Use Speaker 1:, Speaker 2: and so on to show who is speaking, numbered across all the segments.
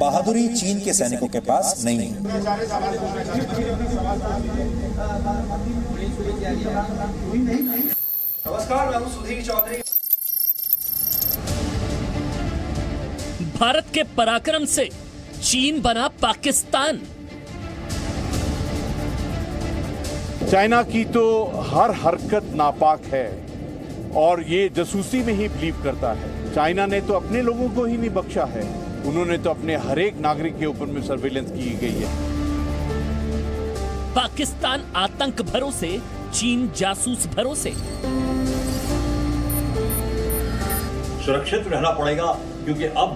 Speaker 1: बहादुरी चीन के सैनिकों के पास नहीं है।
Speaker 2: नमस्कार, मैं हूं सुधीर चौधरी।
Speaker 3: भारत के पराक्रम से चीन बना पाकिस्तान।
Speaker 4: चाइना की तो हर हरकत नापाक है और ये जासूसी में ही बिलीव करता है। चाइना ने तो अपने लोगों को ही नहीं बख्शा है, उन्होंने तो अपने हर एक नागरिक के ऊपर में सर्विलेंस की गई है।
Speaker 3: पाकिस्तान आतंक भरोसे, चीन जासूस भरोसे।
Speaker 5: सुरक्षित रहना पड़ेगा क्योंकि अब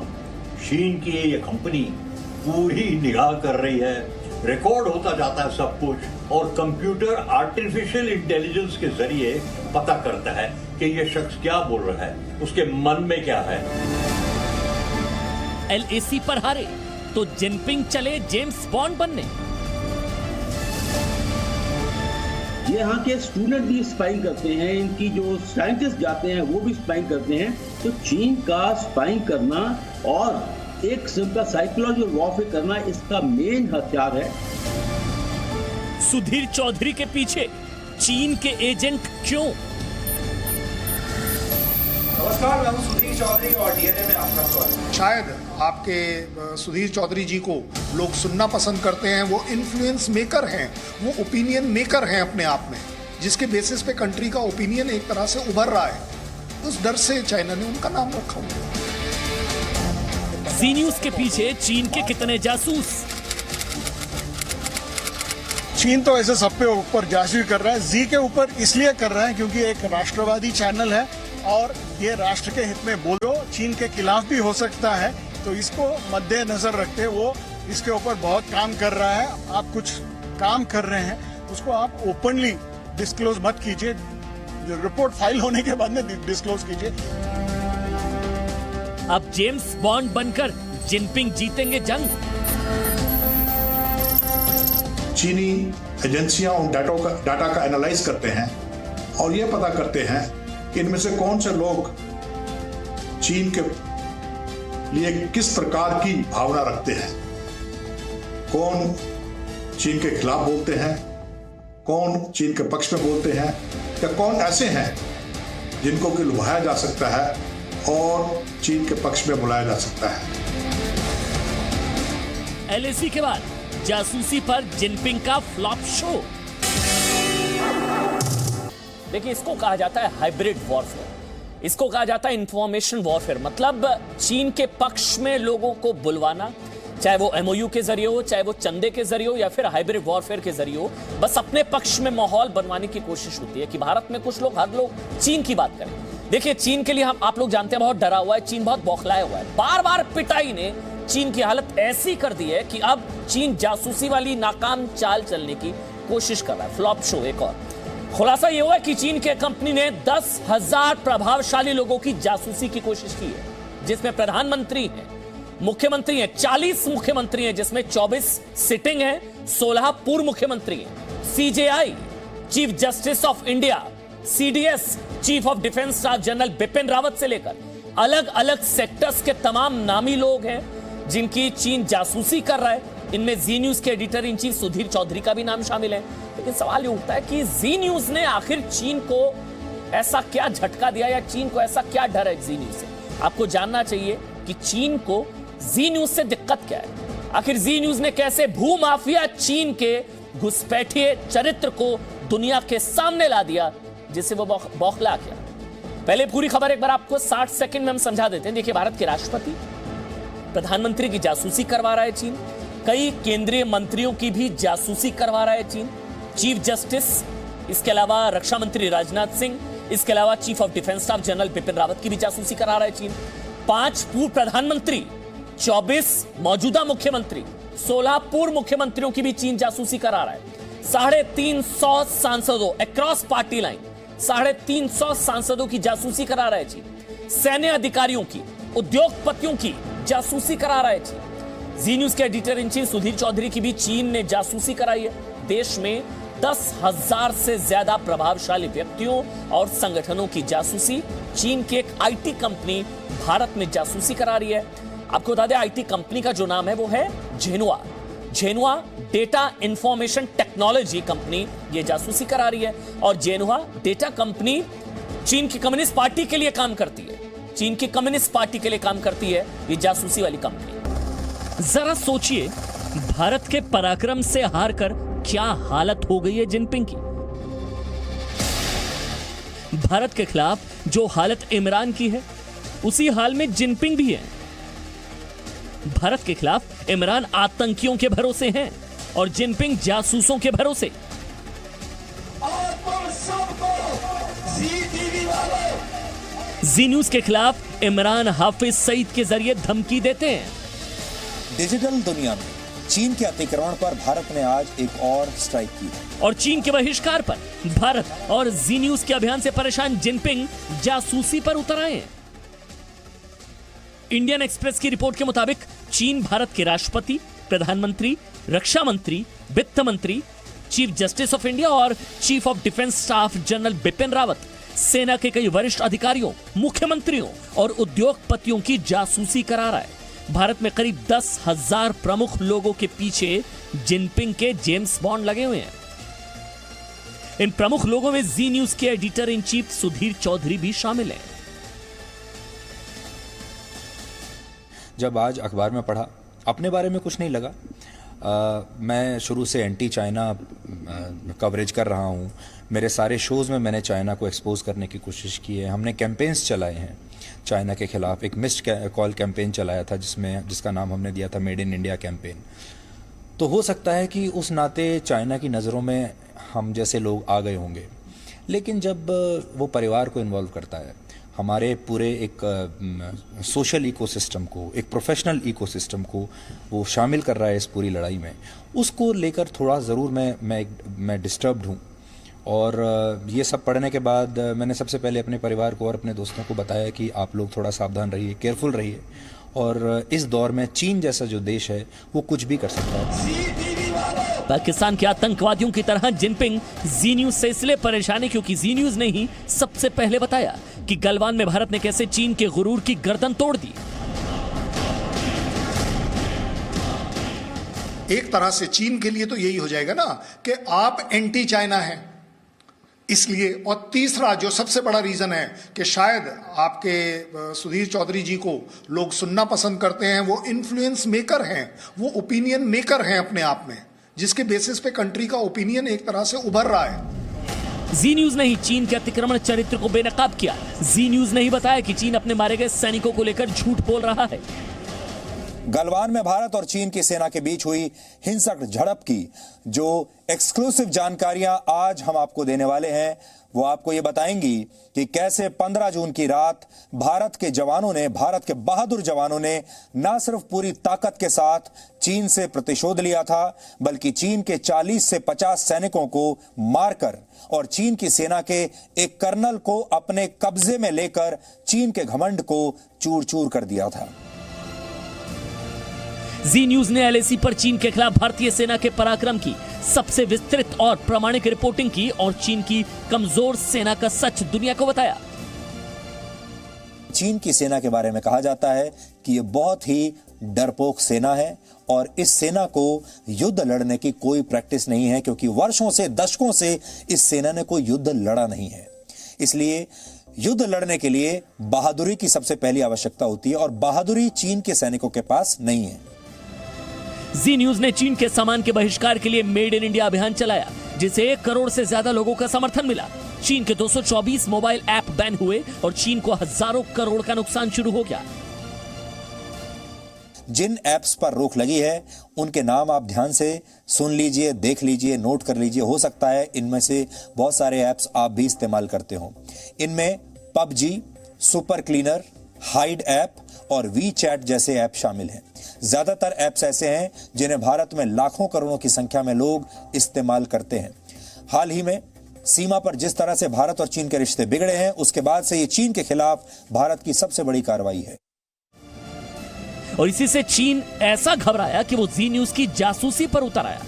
Speaker 5: चीन की ये कंपनी पूरी निगाह कर रही है, रिकॉर्ड होता जाता है सब कुछ, और कंप्यूटर आर्टिफिशियल इंटेलिजेंस के जरिए पता करता है कि ये शख्स क्या बोल रहा है, उसके मन में क्या है।
Speaker 3: LAC पर हारे तो जिनपिंग चले जेम्स बॉन्ड बनने।
Speaker 6: यहाँ के स्टूडेंट भी स्पाइंग करते हैं, इनकी जो साइंटिस्ट जाते हैं वो भी स्पाइंग करते हैं। तो चीन का स्पाइंग करना और एक किस्म का साइकोलॉजिकल वॉरफेयर करना इसका मेन हथियार है।
Speaker 3: सुधीर चौधरी के पीछे चीन के एजेंट क्यों?
Speaker 2: नमस्कार, मैं हूं सुधीर चौधरी और DNA में आपका स्वागत।
Speaker 7: शायद आपके सुधीर चौधरी जी को लोग सुनना पसंद करते हैं, वो इन्फ्लुएंस मेकर हैं, वो ओपिनियन मेकर हैं अपने आप में, जिसके बेसिस पे कंट्री का ओपिनियन एक तरह से उभर रहा है। उस डर से चाइना ने उनका नाम रखा हुआ।
Speaker 3: जी न्यूज के पीछे चीन के कितने जासूस?
Speaker 8: चीन तो ऐसे सब पे ऊपर जासूसी कर रहा है। जी के ऊपर इसलिए कर रहा है क्योंकि एक राष्ट्रवादी चैनल है और ये राष्ट्र के हित में बोलो चीन के खिलाफ भी हो सकता है, तो इसको मद्देनजर रखते वो इसके ऊपर बहुत काम कर रहा है। आप कुछ काम कर रहे हैं उसको आप ओपनली डिस्क्लोज मत कीजिए, रिपोर्ट फाइल होने के बाद में डिस्क्लोज कीजिए।
Speaker 3: अब जेम्स बॉन्ड बनकर जिनपिंग जीतेंगे जंग।
Speaker 9: चीनी एजेंसियां उन डाटा का एनालाइज करते हैं और ये पता करते हैं कि इनमें से कौन से लोग चीन के लिए किस प्रकार की भावना रखते हैं, कौन चीन के खिलाफ बोलते हैं, कौन चीन के पक्ष में बोलते हैं, या कौन ऐसे हैं जिनको कि लुभाया जा सकता है और चीन के पक्ष में बुलाया जा सकता है।
Speaker 3: LAC के बाद जासूसी पर जिनपिंग का फ्लॉप शो। देखिए, इसको कहा जाता है हाइब्रिड वॉरफेयर, इसको कहा जाता है इंफॉर्मेशन वॉरफेयर। मतलब चीन के पक्ष में लोगों को बुलवाना, चाहे वो MOU के जरिए हो, चाहे वो चंदे के जरिए हो, या फिर हाइब्रिड वॉरफेयर के जरिए हो, बस अपने पक्ष में माहौल बनवाने की कोशिश होती है कि भारत में कुछ लोग, हर लोग चीन की बात करें। देखिए, चीन के लिए आप लोग जानते हैं बहुत डरा हुआ है, चीन बहुत बौखलाया हुआ है। बार बार पिटाई ने चीन की हालत ऐसी कर दी है कि अब चीन जासूसी वाली नाकाम चाल चलने की कोशिश कर रहा है। फ्लॉप शो एक और खुलासा यह हुआ कि चीन के कंपनी ने 10,000 प्रभावशाली लोगों की जासूसी की कोशिश की है, जिसमें प्रधानमंत्री हैं, मुख्यमंत्री हैं, 40 मुख्यमंत्री हैं, जिसमें 24 सिटिंग हैं, 16 पूर्व मुख्यमंत्री हैं, CJI chief justice of India, CDS chief of defence staff general Bipin Rawat से लेकर अलग अलग सेक्टर्स के तमाम नामी लोग हैं जिनकी चीन जासूसी कर रहा है। इनमें जी न्यूज के editor in chief Sudhir Chaudhary का भी नाम शामिल है। लेकिन सवाल ये उठता है कि जी न्यूज ने आखिर चीन को ऐसा क्या झटका दिया, या चीन को ऐसा क्या डर है जी न्यूज से? आपको जानना चाहिए कि चीन को जी न्यूज से दिक्कत क्या है। आखिर जी न्यूज ने कैसे भूमाफिया चीन के घुसपैठिए चरित्र को दुनिया के सामने ला दिया, जिससे वो बौखला गया। पहले पूरी खबर एक बार आपको 60 सेकंड में हम समझा देते हैं। देखिए, भारत के राष्ट्रपति, प्रधानमंत्री की जासूसी करवा रहा है चीन, कई केंद्रीय मंत्रियों की भी जासूसी करवा रहा है चीन, चीफ जस्टिस, इसके अलावा रक्षा मंत्री राजनाथ सिंह, इसके अलावा chief of defence staff general Bipin Rawat की भी जासूसी करा रहा है चीन, 5 पूर्व प्रधानमंत्री, 24 मौजूदा मुख्यमंत्री, 16 पूर्व मुख्यमंत्रियों की भी चीन जासूसी करा रहा है। 350 सांसदों अक्रॉस पार्टी लाइन, 350 सांसदों की जासूसी करा रहा है चीन, सैन्य अधिकारियों की, उद्योगपतियों की जासूसी करा रहा है चीन। जी न्यूज के editor in chief Sudhir Chaudhary की भी चीन ने जासूसी कराई है। देश में 10,000 से ज्यादा प्रभावशाली व्यक्तियों और संगठनों की जासूसी, चीन की एक IT कंपनी भारत में जासूसी करा रही है। आपको बता दें आईटी कंपनी का जो नाम है वो है Zhenhua. Zhenhua data information technology company ये जासूसी करा रही है, और झेनुआ डेटा कंपनी चीन की कम्युनिस्ट पार्टी के लिए काम करती है। चीन की कम्युनिस्ट पार्टी के लिए काम करती है ये जासूसी वाली कंपनी। जरा सोचिए, भारत के पराक्रम से हारकर क्या हालत हो गई है जिनपिंग की। भारत के खिलाफ जो हालत इमरान की है उसी हाल में जिनपिंग भी है। भारत के खिलाफ इमरान आतंकियों के भरोसे हैं और जिनपिंग जासूसों के भरोसे। जी न्यूज के खिलाफ इमरान हाफिज सईद के जरिए धमकी देते हैं।
Speaker 1: डिजिटल दुनिया में चीन के अतिक्रमण पर भारत ने आज एक और स्ट्राइक की,
Speaker 3: और चीन के बहिष्कार पर भारत और जी न्यूज के अभियान से परेशान जिनपिंग जासूसी पर उतर आए हैं। इंडियन एक्सप्रेस की रिपोर्ट के मुताबिक चीन भारत के राष्ट्रपति, प्रधानमंत्री, रक्षा मंत्री, वित्त मंत्री, चीफ जस्टिस ऑफ इंडिया और chief of defence staff general Bipin Rawat, सेना के कई वरिष्ठ अधिकारियों, मुख्यमंत्रियों और उद्योगपतियों की जासूसी करा रहा है। भारत में करीब 10,000 प्रमुख लोगों के पीछे जिनपिंग के जेम्स बॉन्ड लगे हुए हैं। इन प्रमुख लोगों में जी न्यूज के editor in chief Sudhir Chaudhary भी शामिल हैं।
Speaker 10: जब आज अखबार में पढ़ा, अपने बारे में कुछ नहीं लगा। मैं शुरू से एंटी चाइना कवरेज कर रहा हूँ। मेरे सारे शोज़ में मैंने चाइना को एक्सपोज करने की कोशिश की है। हमने कैंपेन्स चलाए हैं चाइना के खिलाफ। एक मिस्ड कॉल कैंपेन चलाया था जिसका नाम हमने दिया था मेड इन इंडिया कैंपेन। तो हो सकता है कि उस नाते चाइना की नज़रों में हम जैसे लोग आ गए होंगे, लेकिन जब वो परिवार को इन्वॉल्व करता है, हमारे पूरे एक सोशल इकोसिस्टम को, एक प्रोफेशनल इकोसिस्टम को वो शामिल कर रहा है इस पूरी लड़ाई में, उसको लेकर थोड़ा ज़रूर मैं डिस्टर्ब्ड हूँ। और ये सब पढ़ने के बाद मैंने सबसे पहले अपने परिवार को और अपने दोस्तों को बताया कि आप लोग थोड़ा सावधान रहिए, केयरफुल रहिए, और इस दौर में चीन जैसा जो देश है वो कुछ भी कर सकता है।
Speaker 3: पाकिस्तान के आतंकवादियों की तरह जिनपिंग जी न्यूज से इसलिए परेशान है क्योंकि जी न्यूज ने ही सबसे पहले बताया कि गलवान में भारत ने कैसे चीन के गुरूर की गर्दन तोड़ दी।
Speaker 7: एक तरह से चीन के लिए तो यही हो जाएगा ना कि आप एंटी चाइना हैं, इसलिए। और तीसरा जो सबसे बड़ा रीजन है कि शायद आपके सुधीर चौधरी जी को लोग सुनना पसंद करते हैं, वो इन्फ्लुएंस मेकर हैं, वो ओपिनियन मेकर हैं अपने आप में, जिसके बेसिस पे कंट्री का ओपिनियन एक तरह से उभर रहा है।
Speaker 3: जी न्यूज ने ही चीन के अतिक्रमण चरित्र को बेनकाब किया। जी न्यूज ने ही बताया कि चीन अपने मारे गए सैनिकों को लेकर झूठ बोल रहा है।
Speaker 1: गलवान में भारत और चीन की सेना के बीच हुई हिंसक झड़प की जो एक्सक्लूसिव जानकारियां आज हम आपको देने वाले हैं, वो आपको ये बताएंगी कि कैसे 15 जून की रात भारत के बहादुर जवानों ने न सिर्फ पूरी ताकत के साथ चीन से प्रतिशोध लिया था, बल्कि चीन के 40 से 50 सैनिकों को मारकर और चीन की सेना के एक कर्नल को अपने कब्जे में लेकर चीन के घमंड को चूर चूर कर दिया था।
Speaker 3: जी न्यूज ने एलएसी पर चीन के खिलाफ भारतीय सेना के पराक्रम की सबसे विस्तृत और प्रामाणिक रिपोर्टिंग की और चीन की कमजोर सेना का सच दुनिया को बताया।
Speaker 1: चीन की सेना के बारे में कहा जाता है कि ये बहुत ही डरपोक सेना है और इस सेना को युद्ध लड़ने की कोई प्रैक्टिस नहीं है, क्योंकि वर्षों से, दशकों से इस सेना ने कोई युद्ध लड़ा नहीं है। इसलिए युद्ध लड़ने के लिए बहादुरी की सबसे पहली आवश्यकता होती है और बहादुरी चीन के सैनिकों के पास नहीं है।
Speaker 3: जी न्यूज ने चीन के सामान के बहिष्कार के लिए मेड इन इंडिया अभियान चलाया, जिसे 1 करोड़ से ज्यादा लोगों का समर्थन मिला। चीन के 224 मोबाइल ऐप बैन हुए और चीन को हजारों करोड़ का नुकसान शुरू हो गया।
Speaker 1: जिन ऐप्स पर रोक लगी है उनके नाम आप ध्यान से सुन लीजिए, देख लीजिए, नोट कर लीजिए। हो सकता है इनमें से बहुत सारे ऐप्स आप भी इस्तेमाल करते हो। इनमें PUBG, super cleaner, hide app और वी चैट जैसे ऐप शामिल हैं। ज्यादातर ऐप्स ऐसे हैं जिन्हें भारत में लाखों करोड़ों की संख्या में लोग इस्तेमाल करते हैं। हाल ही में सीमा पर जिस तरह से भारत और चीन के रिश्ते बिगड़े हैं, उसके बाद से ये चीन के खिलाफ भारत की सबसे बड़ी कार्रवाई है।
Speaker 3: और इसी से चीन ऐसा घबराया कि वो जी न्यूज की जासूसी पर उतर आया।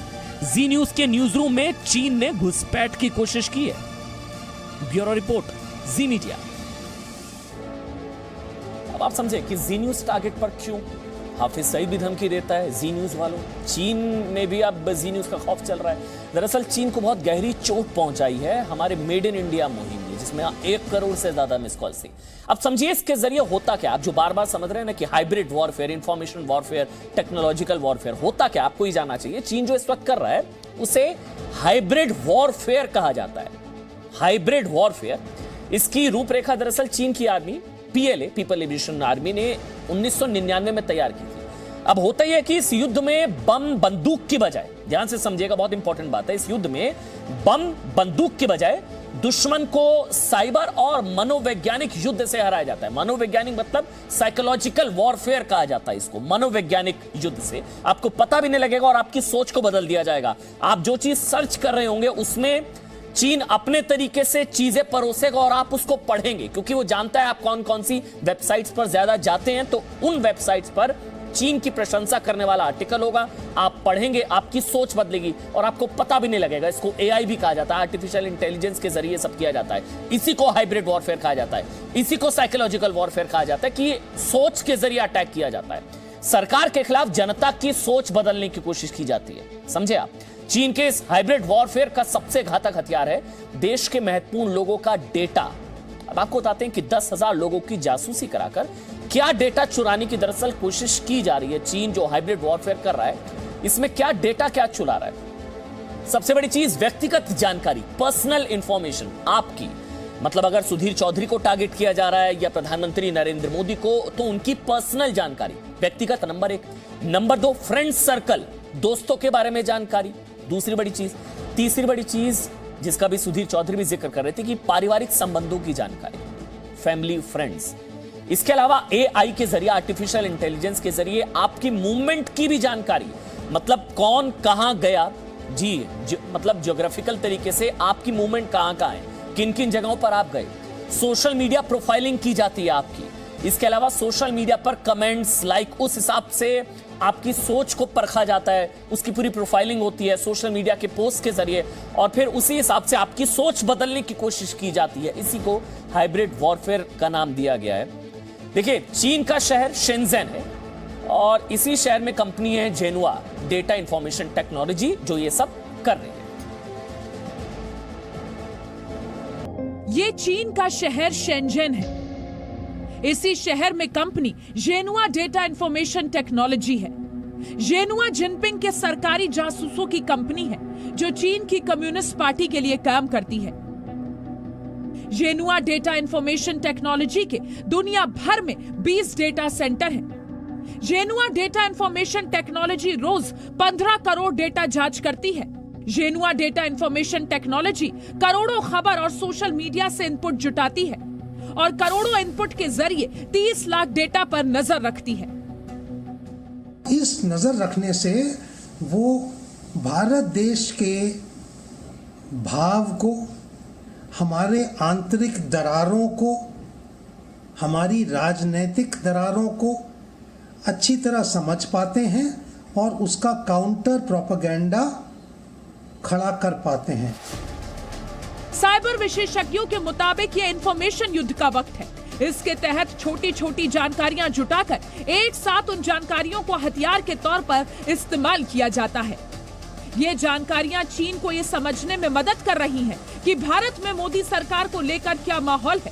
Speaker 3: जी न्यूज के न्यूज रूम में चीन ने घुसपैठ की कोशिश की है। ब्यूरो रिपोर्ट, जी मीडिया। अब आप समझे कि जी न्यूज टारगेट पर क्यों? हाफिज सईद भी धमकी देता है जी न्यूज वालों। चीन में भी अब जी न्यूज का खौफ चल रहा है। दरअसल चीन को बहुत गहरी चोट पहुंचाई है हमारे मेड इन इंडिया मुहिम में, जिसमें 1 करोड़ से ज्यादा मिस कॉल थी। अब समझिए इसके जरिए होता क्या, आप जो बार बार समझ रहे हैं ना कि hybrid warfare, information warfare, technological warfare, होता क्या आपको ही जानना चाहिए। चीन जो इस वक्त कर रहा है उसे हाइब्रिड वॉरफेयर कहा जाता है। हाइब्रिड वॉरफेयर, इसकी रूपरेखा दरअसल चीन की army PLA, people liberation army ने 1999 में तैयार की थी। अब होता यह है कि इस युद्ध में बम बंदूक की बजाय, ध्यान से समझिएगा, बहुत इंपॉर्टेंट बात है, इस युद्ध में बम बंदूक की बजाय दुश्मन को साइबर और मनोवैज्ञानिक युद्ध से हराया जाता है। मनोवैज्ञानिक मतलब साइकोलॉजिकल वॉरफेयर कहा जाता है इसको। मनोवैज्ञानिक युद्ध से आपको पता भी नहीं लगेगा और आपकी सोच को बदल दिया जाएगा। आप जो चीज सर्च कर रहे होंगे उसमें चीन अपने तरीके से चीजें परोसेगा और आप उसको पढ़ेंगे, क्योंकि वो जानता है आप कौन कौन सी वेबसाइट्स पर ज्यादा जाते हैं। तो उन वेबसाइट्स पर चीन की प्रशंसा करने वाला आर्टिकल होगा, आप पढ़ेंगे, आपकी सोच बदलेगी और आपको पता भी नहीं लगेगा। इसको AI भी कहा जाता है, आर्टिफिशियल इंटेलिजेंस के जरिए सब किया जाता है। इसी को हाइब्रिड वॉरफेयर कहा जाता है, इसी को साइकोलॉजिकल वॉरफेयर कहा जाता है कि सोच के जरिए अटैक किया जाता है। सरकार के खिलाफ जनता की सोच बदलने की कोशिश की जाती है, समझे आप। चीन के इस हाइब्रिड वॉरफेयर का सबसे घातक हथियार है देश के महत्वपूर्ण लोगों का डेटा। अब आपको बताते हैं कि 10,000 लोगों की जासूसी कराकर क्या डेटा चुराने की दरअसल कोशिश की जा रही है। चीन जो हाइब्रिड वॉरफेयर कर रहा है, इसमें क्या डेटा क्या चुरा रहा है। सबसे बड़ी चीज व्यक्तिगत जानकारी, पर्सनल इंफॉर्मेशन आपकी, मतलब अगर सुधीर चौधरी को टारगेट किया जा रहा है या प्रधानमंत्री नरेंद्र मोदी को, तो उनकी पर्सनल जानकारी, व्यक्तिगत, नंबर 1। नंबर 2, फ्रेंड सर्कल, दोस्तों के बारे में जानकारी, दूसरी बड़ी चीज। तीसरी बड़ी चीज जिसका भी सुधीर चौधरी भी जिक्र कर रहे थे कि पारिवारिक संबंधों की जानकारी, फैमिली, फ्रेंड्स। इसके अलावा AI के जरिए, आर्टिफिशियल इंटेलिजेंस के जरिए आपकी मूवमेंट की भी जानकारी, मतलब कौन कहां गया, मतलब ज्योग्राफिकल तरीके से आपकी मूवमेंट कहां कहां है, किन किन जगहों पर आप गए। सोशल मीडिया प्रोफाइलिंग की जाती है आपकी। इसके अलावा सोशल मीडिया पर कमेंट्स, लाइक, उस हिसाब से आपकी सोच को परखा जाता है, उसकी पूरी प्रोफाइलिंग होती है सोशल मीडिया के पोस्ट के जरिए, और फिर उसी हिसाब से आपकी सोच बदलने की कोशिश की जाती है। इसी को हाइब्रिड वॉरफेयर का नाम दिया गया है। देखिए, चीन का शहर शेंजन है और इसी शहर में कंपनी है जेनुआ डेटा इंफॉर्मेशन टेक्नोलॉजी, जो ये सब कर रही है।
Speaker 11: ये चीन का शहर शेंजन है। इसी शहर में कंपनी जेनुआ डेटा इंफॉर्मेशन टेक्नोलॉजी है। जेनुआ जिनपिंग के सरकारी जासूसों की कंपनी है जो चीन की कम्युनिस्ट पार्टी के लिए काम करती है। जेनुआ डेटा इंफॉर्मेशन टेक्नोलॉजी के दुनिया भर में 20 डेटा सेंटर हैं। जेनुआ डेटा इंफॉर्मेशन टेक्नोलॉजी रोज 15 करोड़ डेटा जांच करती है। जेनुआ डेटा इंफॉर्मेशन टेक्नोलॉजी करोड़ों खबर और सोशल मीडिया से इनपुट जुटाती है और करोड़ों इनपुट के जरिए 30 लाख डेटा पर नजर रखती है।
Speaker 12: इस नजर रखने से वो भारत देश के भाव को, हमारे आंतरिक दरारों को, हमारी राजनीतिक दरारों को अच्छी तरह समझ पाते हैं और उसका काउंटर प्रोपेगेंडा खड़ा कर पाते हैं।
Speaker 11: साइबर विशेषज्ञों के मुताबिक ये इंफॉर्मेशन युद्ध का वक्त है। इसके तहत छोटी छोटी जानकारियां जुटाकर एक साथ उन जानकारियों को हथियार के तौर पर इस्तेमाल किया जाता है। ये जानकारियां चीन को ये समझने में मदद कर रही हैं कि भारत में मोदी सरकार को लेकर क्या माहौल है,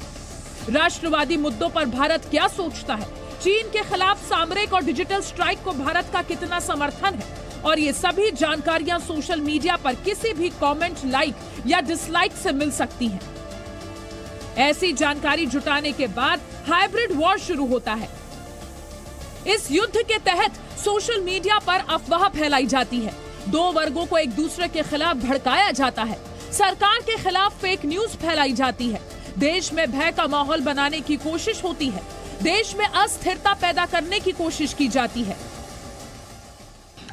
Speaker 11: राष्ट्रवादी मुद्दों पर भारत क्या सोचता है, चीन के खिलाफ सामरिक और डिजिटल स्ट्राइक को भारत का कितना समर्थन है। और ये सभी जानकारियां सोशल मीडिया पर किसी भी कमेंट, लाइक या डिसलाइक से मिल सकती हैं। ऐसी जानकारी जुटाने के बाद हाइब्रिड वॉर शुरू होता है। इस युद्ध के तहत सोशल मीडिया पर अफवाह फैलाई जाती है, दो वर्गों को एक दूसरे के खिलाफ भड़काया जाता है, सरकार के खिलाफ फेक न्यूज फैलाई जाती है, देश में भय का माहौल बनाने की कोशिश होती है, देश में अस्थिरता पैदा करने की कोशिश की जाती है।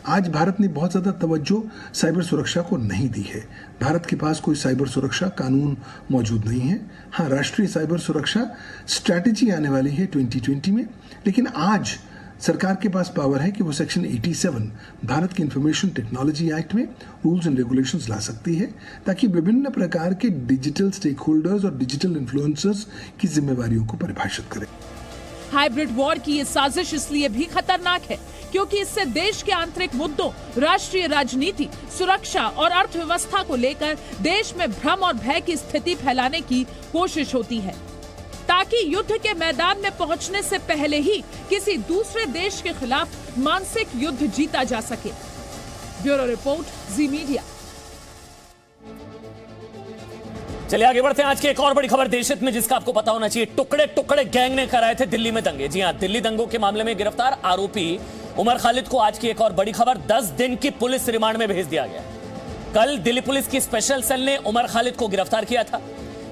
Speaker 13: आज भारत ने बहुत ज्यादा तवज्जो साइबर सुरक्षा को नहीं दी है। भारत के पास कोई साइबर सुरक्षा कानून मौजूद नहीं है। हाँ, राष्ट्रीय साइबर सुरक्षा स्ट्रैटेजी आने वाली है 2020 में, लेकिन आज सरकार के पास पावर है कि वो सेक्शन 87 भारत के इंफॉर्मेशन टेक्नोलॉजी एक्ट में रूल्स एंड रेगुलेशंस ला सकती है, ताकि विभिन्न प्रकार के डिजिटल स्टेक होल्डर्स और डिजिटल इन्फ्लुएंसर्स की जिम्मेवारियों को परिभाषित करे।
Speaker 11: हाइब्रिड वॉर की ये साजिश इसलिए भी खतरनाक है क्योंकि इससे देश के आंतरिक मुद्दों, राष्ट्रीय राजनीति, सुरक्षा और अर्थव्यवस्था को लेकर देश में भ्रम और भय की स्थिति फैलाने की कोशिश होती है ताकि युद्ध के मैदान में पहुंचने से पहले ही किसी दूसरे देश के खिलाफ मानसिक युद्ध जीता जा सके। ब्यूरो रिपोर्ट, जी मीडिया।
Speaker 3: चलिए आगे बढ़ते हैं। आज की एक और बड़ी खबर देश हित में जिसका आपको पता होना चाहिए। टुकड़े टुकड़े गैंग ने कराए थे दिल्ली में दंगे। जी हां, दिल्ली दंगों के मामले में गिरफ्तार आरोपी उमर खालिद को आज की एक और बड़ी खबर, 10 दिन की पुलिस रिमांड में भेज दिया गया। कल दिल्ली पुलिस की स्पेशल सेल ने उमर खालिद को गिरफ्तार किया था,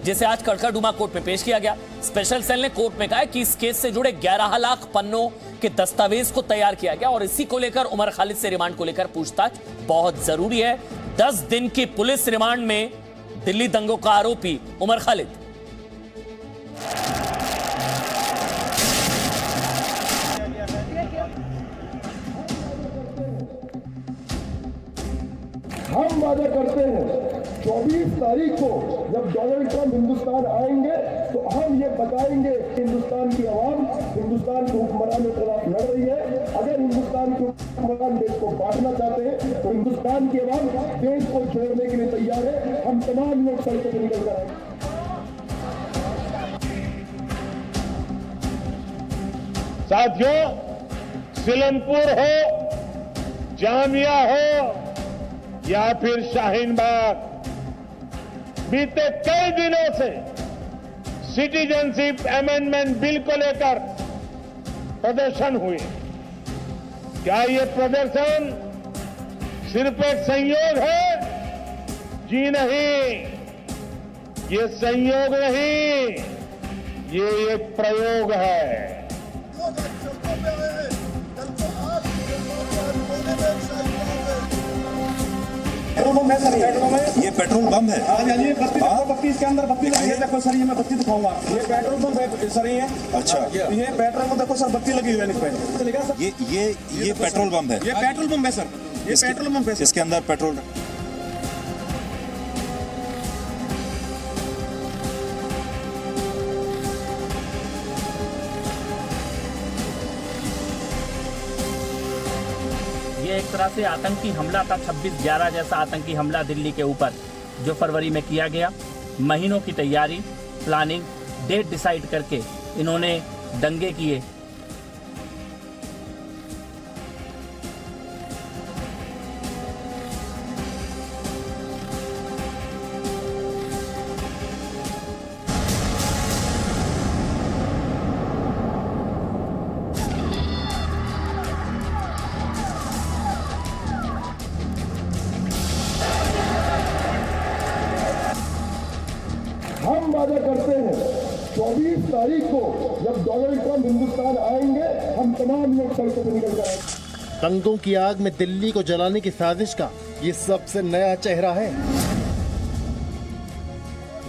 Speaker 3: जिसे आज कड़कड़डूमा कोर्ट में पेश किया गया। स्पेशल सेल ने कोर्ट में कहा कि इस केस से जुड़े 11 लाख पन्नों के दस्तावेज को तैयार किया गया और इसी को लेकर उमर खालिद से रिमांड को लेकर पूछताछ बहुत जरूरी है। 10 दिन की पुलिस रिमांड में दिल्ली दंगों का आरोपी उमर खालिद।
Speaker 14: हम वादा करते हैं 24 तारीख को जब डोनाल्ड ट्रंप हिंदुस्तान आएंगे तो हम ये बताएंगे हिंदुस्तान की आवाम हिंदुस्तान के हुक्मरानों के खिलाफ लड़ रही है। अगर हिंदुस्तान के हुक्मरान देश को बांटना चाहते हैं तो हिंदुस्तान की आवाम देश को छोड़ने के लिए तैयार है। हम तमाम लोग सड़कों पर निकल कर आएंगे।
Speaker 15: साथियों, सिलनपुर हो, जामिया हो या फिर शाहीन बाग, बीते कई दिनों से सिटीजनशिप अमेंडमेंट बिल को लेकर प्रदर्शन हुए। क्या ये प्रदर्शन सिर्फ एक संयोग है? जी नहीं, ये संयोग नहीं, ये एक प्रयोग है।
Speaker 1: ये पेट्रोल बम है।
Speaker 14: ये बत्ती इसके अंदर बत्ती लगी है। देखो सर, ये मैं बत्ती दिखाऊंगा। ये पेट्रोल बम है सर। ये
Speaker 1: अच्छा,
Speaker 14: ये पेट्रोल बम देखो सर, बत्ती लगी हुई है इसमें।
Speaker 1: ये पेट्रोल बम है।
Speaker 14: ये पेट्रोल बम है सर। ये पेट्रोल बम है।
Speaker 1: इसके अंदर पेट्रोल।
Speaker 16: ये एक तरह से आतंकी हमला था, 26/11 जैसा आतंकी हमला दिल्ली के ऊपर जो फरवरी में किया गया। महीनों की तैयारी, प्लानिंग, डेट डिसाइड करके इन्होंने दंगे किए।
Speaker 14: हम वादा करते हैं 24 तारीख को जब डोनाल्ड ट्रंप हिंदुस्तान आएंगे हम तमाम लोग सड़कों पर निकल जाएंगे।
Speaker 17: दंगों की आग में दिल्ली को जलाने की साजिश का ये सबसे नया चेहरा है।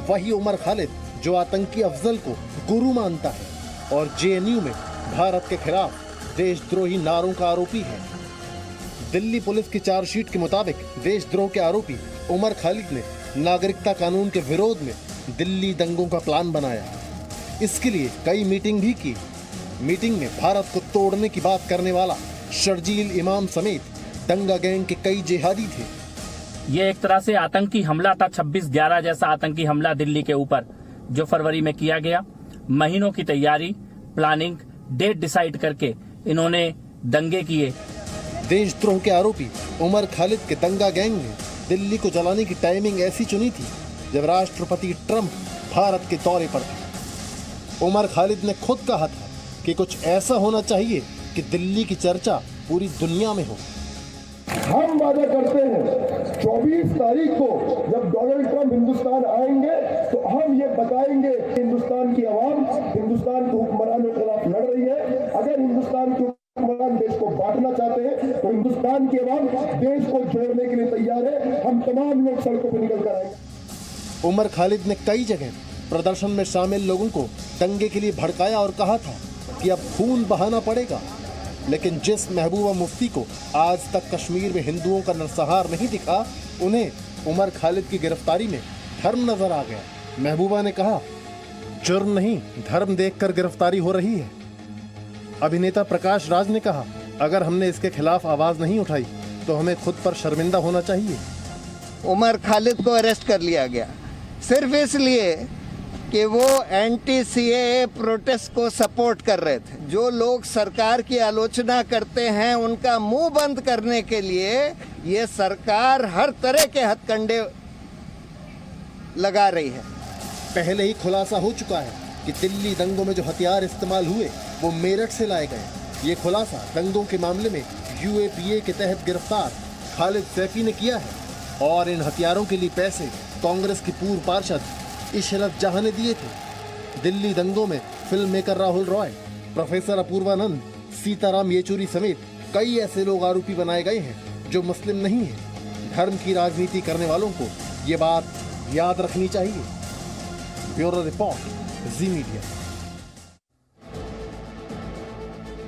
Speaker 17: वही उमर खालिद जो आतंकी अफजल को गुरु मानता है और जेएनयू में भारत के खिलाफ देशद्रोही नारों का आरोपी है। दिल्ली पुलिस की चार्जशीट के मुताबिक देशद्रोह के आरोपी उमर खालिद ने नागरिकता कानून के विरोध में दिल्ली दंगों का प्लान बनाया। इसके लिए कई मीटिंग भी की। मीटिंग में भारत को तोड़ने की बात करने वाला शर्जील इमाम समेत दंगा गैंग के कई जिहादी थे।
Speaker 16: ये एक तरह से आतंकी हमला था, 26/11 जैसा आतंकी हमला दिल्ली के ऊपर जो फरवरी में किया गया। महीनों की तैयारी, प्लानिंग, डेट डिसाइड करके इन्होंने दंगे किए।
Speaker 17: देशद्रोह के आरोपी उमर खालिद के दंगा गैंग ने दिल्ली को जलाने की टाइमिंग ऐसी चुनी थी जब राष्ट्रपति ट्रंप भारत के दौरे पर थे। उमर खालिद ने खुद कहा था कि कुछ ऐसा होना चाहिए कि दिल्ली की चर्चा पूरी दुनिया में हो।
Speaker 14: हम वादा करते हैं 24 तारीख को जब डोनाल्ड ट्रंप हिंदुस्तान आएंगे तो हम ये बताएंगे हिंदुस्तान की आवाम हिंदुस्तान के हुक्मरानों के खिलाफ लड़ रही है। अगर हिंदुस्तान के हुक्मरान देश को बांटना चाहते हैं तो हिंदुस्तान की आवाम देश को छोड़ने के लिए तैयार है। हम तमाम लोग सड़कों पर निकल कर आएंगे।
Speaker 17: उमर खालिद ने कई जगह प्रदर्शन में शामिल लोगों को दंगे के लिए भड़काया और कहा था कि अब खून बहाना पड़ेगा। लेकिन जिस महबूबा मुफ्ती को आज तक कश्मीर में हिंदुओं का नरसंहार नहीं दिखा, उन्हें उमर खालिद की गिरफ्तारी में धर्म नजर आ गया। महबूबा ने कहा, जुर्म नहीं धर्म देखकर गिरफ्तारी हो रही है। अभिनेता प्रकाश राज ने कहा, अगर हमने इसके खिलाफ आवाज नहीं उठाई तो हमें खुद पर शर्मिंदा होना चाहिए।
Speaker 18: उमर खालिद को अरेस्ट कर लिया गया सिर्फ इसलिए कि वो एंटी सीएए प्रोटेस्ट को सपोर्ट कर रहे थे। जो लोग सरकार की आलोचना करते हैं उनका मुंह बंद करने के लिए ये सरकार हर तरह के हथकंडे लगा रही है।
Speaker 17: पहले ही खुलासा हो चुका है कि दिल्ली दंगों में जो हथियार इस्तेमाल हुए वो मेरठ से लाए गए। ये खुलासा दंगों के मामले में यूएपीए के तहत गिरफ्तार खालिद सैफी ने किया है और इन हथियारों के लिए पैसे कांग्रेस की पूर्व पार्षद इशरत जहां ने दिए थे। दिल्ली दंगों में film maker Rahul Roy, professor Apoorvanand, Sitaram Yechury समेत कई ऐसे लोग आरोपी बनाए गए हैं जो मुस्लिम नहीं हैं। धर्म की राजनीति करने वालों को ये बात याद रखनी चाहिए। ब्यूरो रिपोर्ट, जी मीडिया।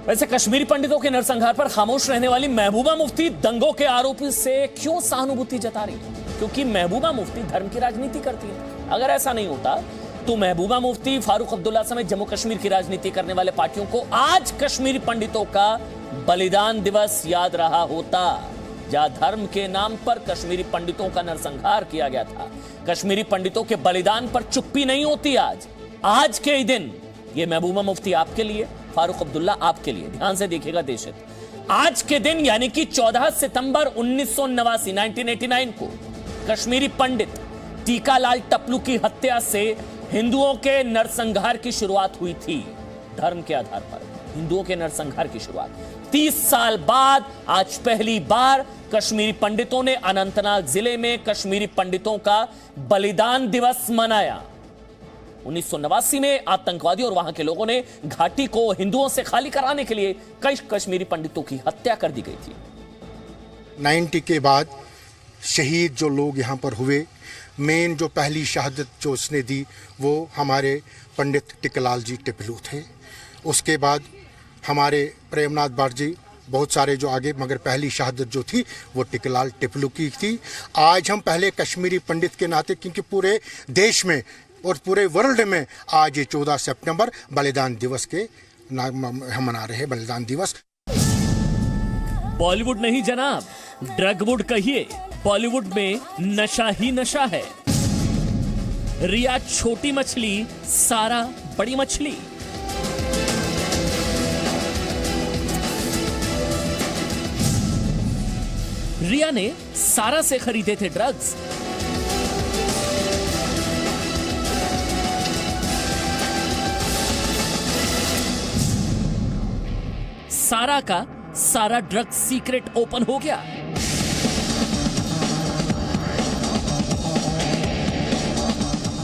Speaker 3: वैसे कश्मीरी पंडितों के नरसंहार पर खामोश रहने वाली महबूबा मुफ्ती दंगों के आरोपी से क्यों सहानुभूति जता रही है? क्योंकि महबूबा मुफ्ती धर्म की राजनीति करती है। अगर ऐसा नहीं होता तो महबूबा मुफ्ती, फारूक अब्दुल्ला समेत जम्मू कश्मीर की राजनीति करने वाले पार्टियों को आज कश्मीरी पंडितों का बलिदान दिवस याद रहा होता, जहां धर्म के नाम पर कश्मीरी पंडितों का नरसंहार किया गया था। कश्मीरी पंडितों के बलिदान पर चुप्पी नहीं होती। आज के ही दिन ये महबूबा मुफ्ती आपके लिए, फारूक अब्दुल्ला आपके लिए। ध्यान से देखिएगा देशित, आज के दिन यानी कि 14 सितंबर 1989 को कश्मीरी पंडित टीकालाल टपलू की हत्या से हिंदुओं के नरसंहार की शुरुआत हुई थी। धर्म के आधार पर हिंदुओं के नरसंहार की शुरुआत 30 साल बाद आज पहली बार कश्मीरी पंडितों ने अनंतनाग जिले में कश्मीरी पंडितों का बलिदान दिवस मनाया। 1989 में आतंकवादी और वहां के लोगों ने घाटी को हिंदुओं से खाली कराने के लिए कई कश्मीरी पंडितों की हत्या कर दी गई थी।
Speaker 19: 90 के बाद शहीद जो लोग यहाँ पर हुए, मेन जो पहली शहादत जो उसने दी वो हमारे पंडित टिकलाल जी टिपलू थे। उसके बाद हमारे प्रेमनाथ बाट जी, बहुत सारे जो आगे, मगर पहली शहादत जो थी वो टिकलाल टिपलू की थी। आज हम पहले कश्मीरी पंडित के नाते, क्योंकि पूरे देश में और पूरे वर्ल्ड में आज ये 14 सितंबर बलिदान दिवस के हम मना रहे हैं, बलिदान दिवस।
Speaker 3: बॉलीवुड नहीं जनाब, ड्रगवुड कहिए। बॉलीवुड में नशा ही नशा है। रिया छोटी मछली, सारा बड़ी मछली। रिया ने सारा से खरीदे थे ड्रग्स। सारा का सारा ड्रग्स सीक्रेट ओपन हो गया।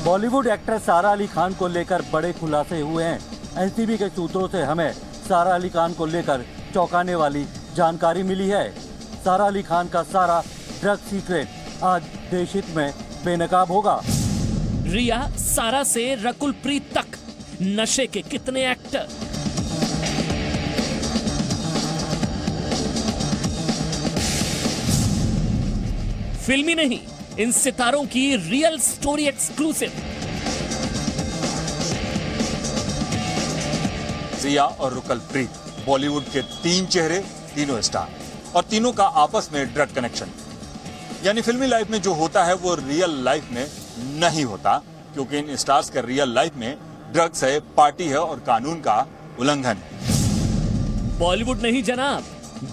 Speaker 20: बॉलीवुड एक्ट्रेस सारा अली खान को लेकर बड़े खुलासे हुए हैं। एनसीबी के सूत्रों से हमें सारा अली खान को लेकर चौंकाने वाली जानकारी मिली है। सारा अली खान का सारा ड्रग सीक्रेट आज देश हित में बेनकाब होगा।
Speaker 3: रिया, सारा से रकुल प्रीत तक, नशे के कितने एक्टर। फिल्मी नहीं, इन सितारों की रियल स्टोरी एक्सक्लूसिव।
Speaker 21: रिया और रुकल प्रीत बॉलीवुड के 3 चेहरे, तीनों स्टार, और तीनों का आपस में ड्रग कनेक्शन। यानी फिल्मी लाइफ में जो होता है वो रियल लाइफ में नहीं होता, क्योंकि इन स्टार्स का रियल लाइफ में ड्रग्स है, पार्टी है और कानून का उल्लंघन है।
Speaker 3: बॉलीवुड नहीं जनाब,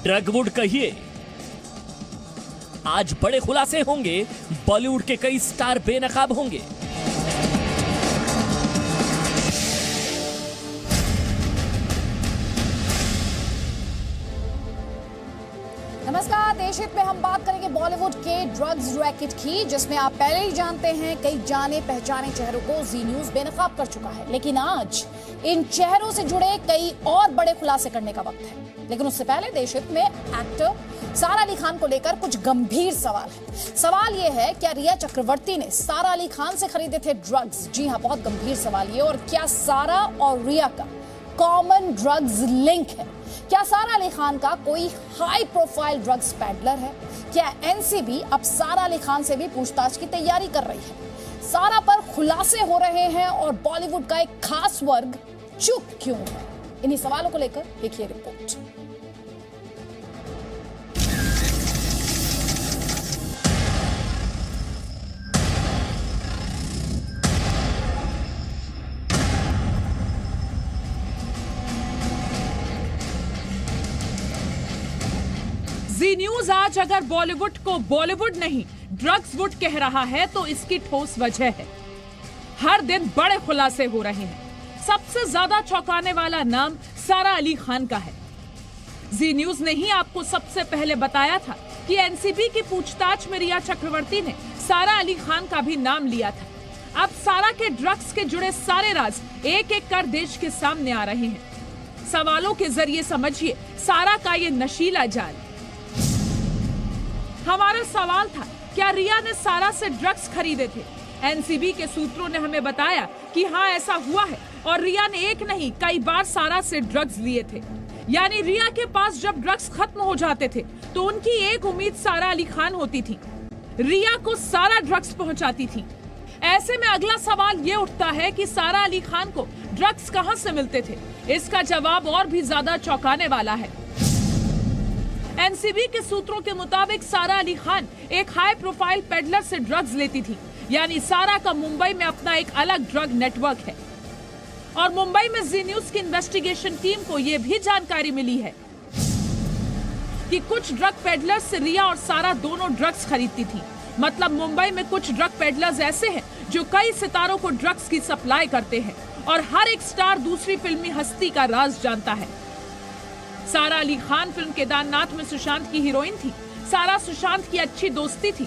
Speaker 3: ड्रगवुड कहिए। आज बड़े खुलासे होंगे, बॉलीवुड के कई स्टार बेनकाब होंगे।
Speaker 22: नमस्कार, देशहित में हम बात करेंगे बॉलीवुड के ड्रग्स रैकेट की, जिसमें आप पहले ही जानते हैं कई जाने पहचाने चेहरों को जी न्यूज बेनकाब कर चुका है। लेकिन आज इन चेहरों से जुड़े कई और बड़े खुलासे करने का वक्त है। लेकिन उससे पहले देशहित में एक्टर सारा अली खान को लेकर कुछ गंभीर सवाल है। सवाल यह है, क्या रिया चक्रवर्ती ने सारा अली खान से खरीदे थे ड्रग्स? जी हां, बहुत गंभीर सवाल ये। और क्या सारा और रिया का कॉमन ड्रग्स लिंक है? क्या सारा अली खान का कोई हाई प्रोफाइल ड्रग्स पैडलर है? क्या एनसीबी अब सारा अली खान से भी पूछताछ की तैयारी कर रही है? सारा पर खुलासे हो रहे हैं और बॉलीवुड का एक खास वर्ग चुप क्यों है? इन्हीं सवालों को लेकर देखिए रिपोर्ट।
Speaker 11: जी न्यूज आज अगर बॉलीवुड को बॉलीवुड नहीं ड्रग्स वुड कह रहा है तो इसकी ठोस वजह है। हर दिन बड़े खुलासे हो रहे हैं। सबसे ज्यादा चौंकाने वाला नाम सारा अली खान का है। जी न्यूज ने ही आपको सबसे पहले बताया था कि एनसीबी की पूछताछ में रिया चक्रवर्ती ने सारा अली खान का भी नाम लिया था। अब सारा के ड्रग्स के जुड़े सारे राज एक एक कर देश के सामने आ रहे हैं। सवालों के जरिए समझिए सारा का ये नशीला जाल। हमारा सवाल था, क्या रिया ने सारा से ड्रग्स खरीदे थे? एनसीबी के सूत्रों ने हमें बताया कि हाँ ऐसा हुआ है और रिया ने एक नहीं कई बार सारा से ड्रग्स लिए थे। यानी रिया के पास जब ड्रग्स खत्म हो जाते थे तो उनकी एक उम्मीद सारा अली खान होती थी, रिया को सारा ड्रग्स पहुंचाती थी। ऐसे में अगला सवाल ये उठता है कि सारा अली खान को ड्रग्स कहां से मिलते थे? इसका जवाब और भी ज्यादा चौंकाने वाला है। एनसीबी के सूत्रों के मुताबिक सारा अली खान एक हाई प्रोफाइल पेडलर से ड्रग्स लेती थी। यानी सारा का मुंबई में अपना एक अलग ड्रग नेटवर्क है। और मुंबई में जी न्यूज की इन्वेस्टिगेशन टीम को यह भी जानकारी मिली है कि कुछ ड्रग पेडलर्स से रिया और सारा दोनों ड्रग्स खरीदती थी। मतलब मुंबई में कुछ ड्रग पेडलर्स ऐसे हैं जो कई सितारों को ड्रग्स की सप्लाई करते हैं और हर एक स्टार दूसरी फिल्मी हस्ती का राज जानता है। सारा अली खान फिल्म केदारनाथ में सुशांत की हीरोइन थी। सारा सुशांत की अच्छी दोस्ती थी।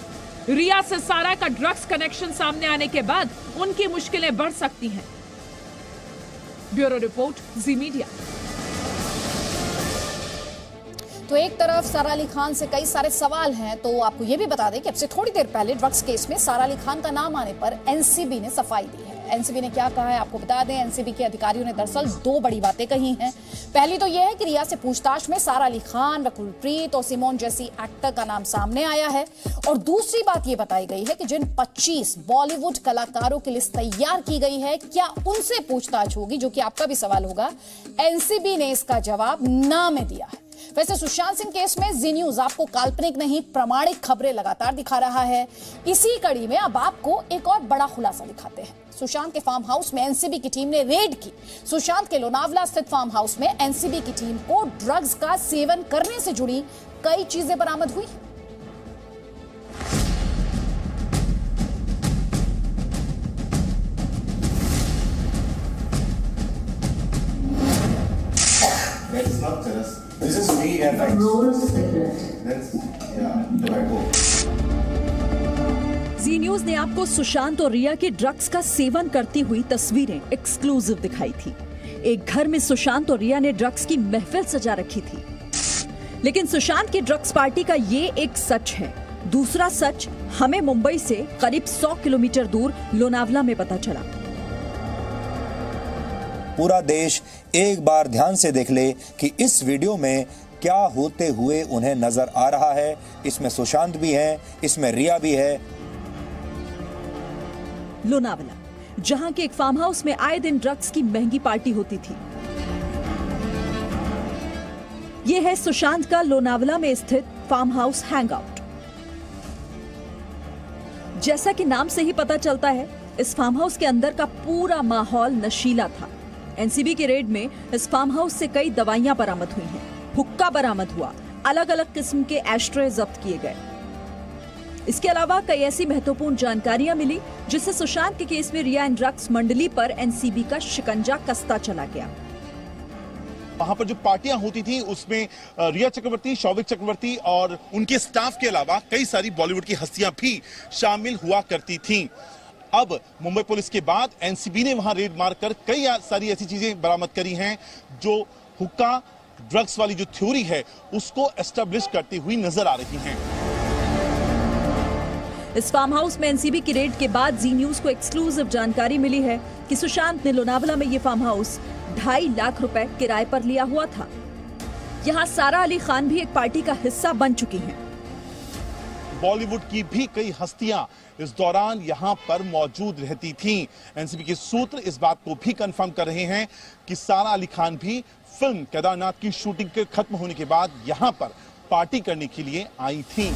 Speaker 11: रिया से सारा का ड्रग्स कनेक्शन सामने आने के बाद उनकी मुश्किलें बढ़ सकती हैं। ब्यूरो रिपोर्ट, जी मीडिया।
Speaker 22: तो एक तरफ सारा अली खान से कई सारे सवाल हैं, तो आपको यह भी बता दें कि अब से थोड़ी देर पहले ड्रग्स केस में सारा अली खान का नाम आने पर एनसीबी ने सफाई दी है। एनसीबी ने क्या कहा है आपको बता दें। एनसीबी के अधिकारियों ने दरअसल दो बड़ी बातें कही हैं। पहली तो यह है कि रिया से पूछताछ में सारा अली खान, रकुल प्रीत और सिमोन जैसी एक्टर का नाम सामने आया है। और दूसरी बात यह बताई गई है कि जिन 25 बॉलीवुड कलाकारों की लिस्ट तैयार की गई है, क्या उनसे पूछताछ होगी, जो कि आपका भी सवाल होगा। एनसीबी ने इसका जवाब ना में दिया है। वैसे सुशांत सिंह केस में जी न्यूज आपको काल्पनिक नहीं प्रामाणिक खबरें लगातार दिखा रहा है। इसी कड़ी में अब आपको एक और बड़ा खुलासा दिखाते हैं। सुशांत के फार्म हाउस में एनसीबी की टीम ने रेड की। सुशांत के लोनावला स्थित फार्म हाउस में एनसीबी की टीम को ड्रग्स का सेवन करने से जुड़ी कई चीजें बरामद हुई।
Speaker 2: That's not just. This is me and that's tobacco.
Speaker 4: Zee news ने आपको सुशांत और रिया के ड्रग्स का सेवन करती हुई तस्वीरें एक्सक्लूसिव दिखाई थी। एक घर में सुशांत और रिया ने ड्रग्स की महफिल सजा रखी थी। लेकिन सुशांत की ड्रग्स पार्टी का ये एक सच है। दूसरा सच हमें मुंबई से करीब 100 किलोमीटर दूर लोनावला में पता चला।
Speaker 1: पूरा देश एक बार ध्यान से देख ले कि इस वीडियो में क्या होते हुए उन्हें नजर आ रहा है। इसमें सुशांत भी है, इसमें रिया भी है।
Speaker 4: लोनावला, जहां के एक फार्म हाउस में आए दिन ड्रग्स की महंगी पार्टी होती थी। यह है सुशांत का लोनावला में स्थित फार्म हाउस हैंगआउट। जैसा कि नाम से ही पता चलता है, इस फार्म हाउस के अंदर का पूरा माहौल नशीला था। एनसीबी के रेड में इस फार्म हाउस से कई दवाइयां बरामद हुई हैं, हुक्का बरामद हुआ, अलग अलग किस्म के एस्ट्रे जब्त किए गए। इसके अलावा कई ऐसी महत्वपूर्ण जानकारियां मिली जिससे सुशांत के केस में रिया एंड ड्रग्स मंडली पर एनसीबी का शिकंजा कसता चला गया।
Speaker 5: वहां पर जो पार्टियां होती थी उसमें रिया चक्रवर्ती, शौविक चक्रवर्ती और उनके स्टाफ के अलावा कई सारी बॉलीवुड की हस्तियां भी शामिल हुआ करती थीं। अब मुंबई पुलिस के बाद एनसीबी ने वहां रेड मारकर कई सारी ऐसी चीजें बरामद करी हैं जो हुक्का ड्रग्स वाली जो थ्योरी है उसको एस्टेब्लिश करती हुई नजर आ रही हैं।
Speaker 4: इस फार्म हाउस में एनसीबी की रेड के बाद जी न्यूज को एक्सक्लूसिव जानकारी मिली है कि सुशांत ने लोनावला में ये फार्म हाउस 2.5 लाख रुपए किराए पर लिया हुआ था। यहाँ सारा अली खान भी एक पार्टी का हिस्सा बन चुकी हैं।
Speaker 5: बॉलीवुड की भी कई हस्तियां इस दौरान यहां पर मौजूद रहती थीं। एनसीबी के सूत्र इस बात को भी कंफर्म कर रहे हैं कि सारा अली खान भी फिल्म केदारनाथ की शूटिंग के खत्म होने के बाद यहां पर पार्टी करने के लिए आई थीं।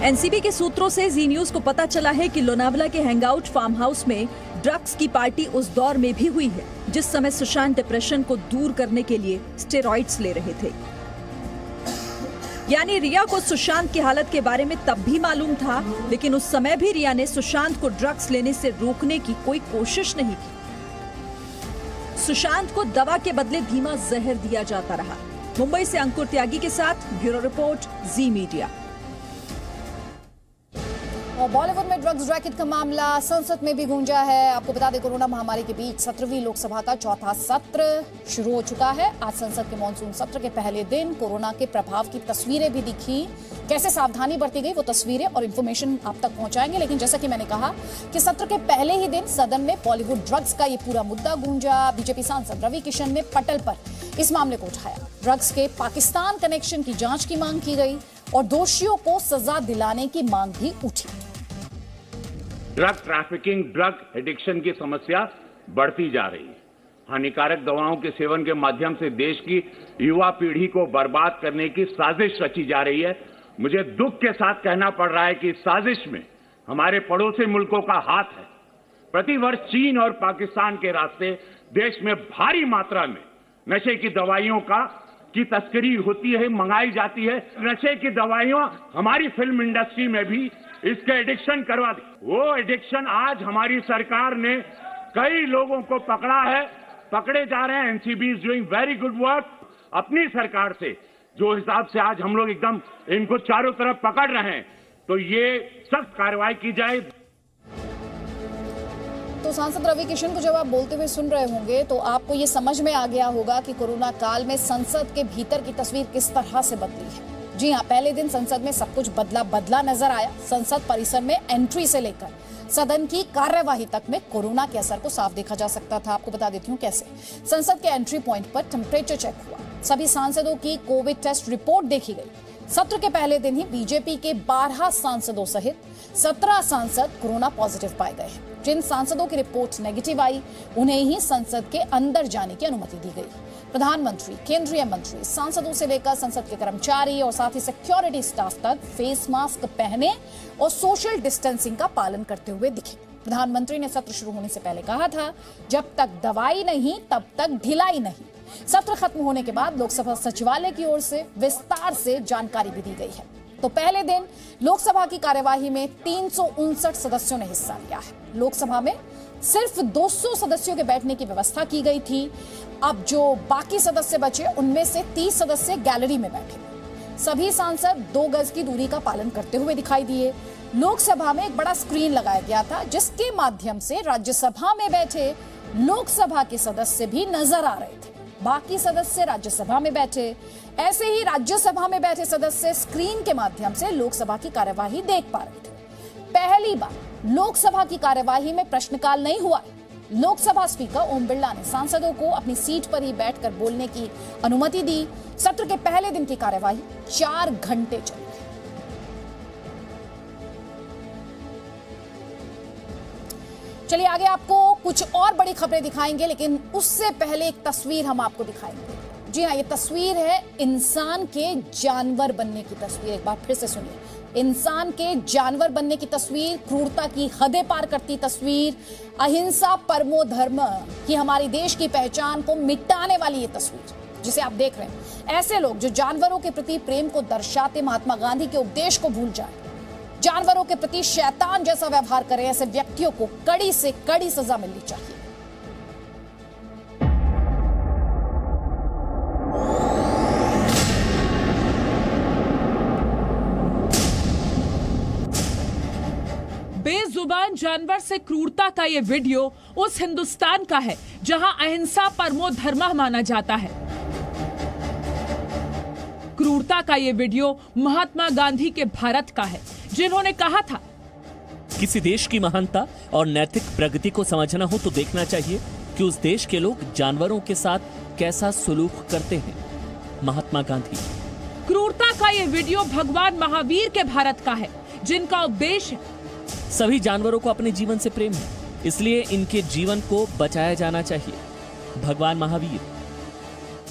Speaker 4: एनसीबी के सूत्रों से जी न्यूज को पता चला है कि लोनावला के हैंगआउट फार्म हाउस में ड्रग्स की पार्टी उस दौर में भी हुई है जिस समय सुशांत डिप्रेशन को दूर करने के लिए स्टेरॉइड्स ले रहे थे। यानी रिया को सुशांत की हालत के बारे में तब भी मालूम था, लेकिन उस समय भी रिया ने सुशांत को ड्रग्स लेने से रोकने की कोई कोशिश नहीं की। सुशांत को दवा के बदले धीमा जहर दिया जाता रहा। मुंबई से अंकुर त्यागी के साथ ब्यूरो रिपोर्ट, जी मीडिया।
Speaker 22: और बॉलीवुड में ड्रग्स रैकेट का मामला संसद में भी गूंजा है। आपको बता दें, कोरोना महामारी के बीच 17वीं लोकसभा का चौथा सत्र शुरू हो चुका है। आज संसद के मॉनसून सत्र के पहले दिन कोरोना के प्रभाव की तस्वीरें भी दिखी। कैसे सावधानी बरती गई वो तस्वीरें और इन्फॉर्मेशन आप तक पहुंचाएंगे। लेकिन जैसा कि मैंने कहा कि सत्र के पहले ही दिन सदन में बॉलीवुड ड्रग्स का ये पूरा मुद्दा गूंजा। बीजेपी सांसद रवि किशन ने पटल पर इस मामले को उठाया। ड्रग्स के पाकिस्तान कनेक्शन की जांच की मांग की गई और दोषियों को सजा दिलाने की मांग भी उठी।
Speaker 6: ड्रग ट्रैफिकिंग, ड्रग एडिक्शन की समस्या बढ़ती जा रही है। हानिकारक दवाओं के सेवन के माध्यम से देश की युवा पीढ़ी को बर्बाद करने की साजिश रची जा रही है। मुझे दुख के साथ कहना पड़ रहा है कि इस साजिश में हमारे पड़ोसी मुल्कों का हाथ है। प्रतिवर्ष चीन और पाकिस्तान के रास्ते देश में भारी मात्रा में नशे की दवाइयों की तस्करी होती है, मंगाई जाती है। नशे की दवाइयां हमारी फिल्म इंडस्ट्री में भी इसके एडिक्शन करवा दी। वो एडिक्शन आज हमारी सरकार ने कई लोगों को पकड़ा है, पकड़े जा रहे हैं। NCB is doing very good work. अपनी सरकार से जो हिसाब से आज हम लोग एकदम इनको चारों तरफ पकड़ रहे हैं, तो ये सख्त कार्रवाई की जाए।
Speaker 22: तो सांसद रवि किशन को जब आप बोलते हुए सुन रहे होंगे तो आपको ये समझ में आ गया होगा कि कोरोना काल में संसद के भीतर की तस्वीर किस तरह से बदली है। जी हाँ, पहले दिन संसद में सब कुछ बदला नजर आया। संसद परिसर में एंट्री से लेकर सदन की कार्यवाही तक में कोरोना के असर को साफ देखा जा सकता था। आपको बता देती हूँ कैसे। संसद के एंट्री पॉइंट पर टेम्परेचर चेक हुआ, सभी सांसदों की कोविड टेस्ट रिपोर्ट देखी गई। सत्र के पहले दिन ही बीजेपी के 12 सांसदों सहित 17 सांसद कोरोना पॉजिटिव पाए गए। जिन सांसदों की रिपोर्ट नेगेटिव आई उन्हें ही संसद के अंदर जाने की अनुमति दी गई। प्रधानमंत्री, केंद्रीय मंत्री, सांसदों से लेकर संसद के कर्मचारी और साथ ही सिक्योरिटी स्टाफ तक फेस मास्क पहने और सोशल डिस्टेंसिंग का पालन करते हुए दिखे। प्रधानमंत्री ने सत्र शुरू होने से पहले कहा था, जब तक दवाई नहीं तब तक ढिलाई नहीं। सत्र खत्म होने के बाद लोकसभा सचिवालय की ओर से विस्तार से जानकारी भी दी गई है। तो पहले दिन लोकसभा की कार्यवाही में 359 सदस्यों ने हिस्सा लिया है। लोकसभा में सिर्फ 200 सदस्यों के बैठने की व्यवस्था की गई थी। अब जो बाकी सदस्य बचे उनमें से 30 सदस्य गैलरी में बैठे। सभी सांसद 2 गज की दूरी का पालन करते हुए दिखाई दिए। लोकसभा में एक बड़ा स्क्रीन लगाया गया था जिसके माध्यम से राज्यसभा में बैठे लोकसभा के सदस्य भी नजर आ रहे थे। बाकी सदस्य राज्यसभा में बैठे। ऐसे ही राज्यसभा में बैठे सदस्य स्क्रीन के माध्यम से लोकसभा की कार्यवाही देख पा रहे थे। पहली बार लोकसभा की कार्यवाही में प्रश्नकाल नहीं हुआ। लोकसभा स्पीकर ओम बिरला ने सांसदों को अपनी सीट पर ही बैठकर बोलने की अनुमति दी। सत्र के पहले दिन की कार्यवाही 4 घंटे चली। चलिए आगे आपको कुछ और बड़ी खबरें दिखाएंगे, लेकिन उससे पहले एक तस्वीर हम आपको दिखाएंगे। जी हाँ, ये तस्वीर है इंसान के जानवर बनने की तस्वीर। एक बार फिर से सुनिए, इंसान के जानवर बनने की तस्वीर, क्रूरता की हदें पार करती तस्वीर, अहिंसा परमो धर्म की हमारी देश की पहचान को मिटाने वाली ये तस्वीर जिसे आप देख रहे हैं। ऐसे लोग जो जानवरों के प्रति प्रेम को दर्शाते महात्मा गांधी के उपदेश को भूल जाए, जानवरों के प्रति शैतान जैसा व्यवहार करें, ऐसे व्यक्तियों को कड़ी से कड़ी सजा मिलनी चाहिए।
Speaker 11: बेजुबान जानवर से क्रूरता का ये वीडियो उस हिंदुस्तान का है जहां अहिंसा परमो धर्मः माना जाता है। क्रूरता का ये वीडियो महात्मा गांधी के भारत का है, जिन्होंने कहा था,
Speaker 3: किसी देश की महानता और नैतिक प्रगति को समझना हो तो देखना चाहिए कि उस देश के लोग जानवरों के साथ कैसा सुलूक करते हैं। महात्मा गांधी।
Speaker 11: क्रूरता का ये वीडियो भगवान महावीर के भारत का है, जिनका उद्देश्य
Speaker 3: सभी जानवरों को अपने जीवन से प्रेम है, इसलिए इनके जीवन को बचाया जाना चाहिए। भगवान महावीर।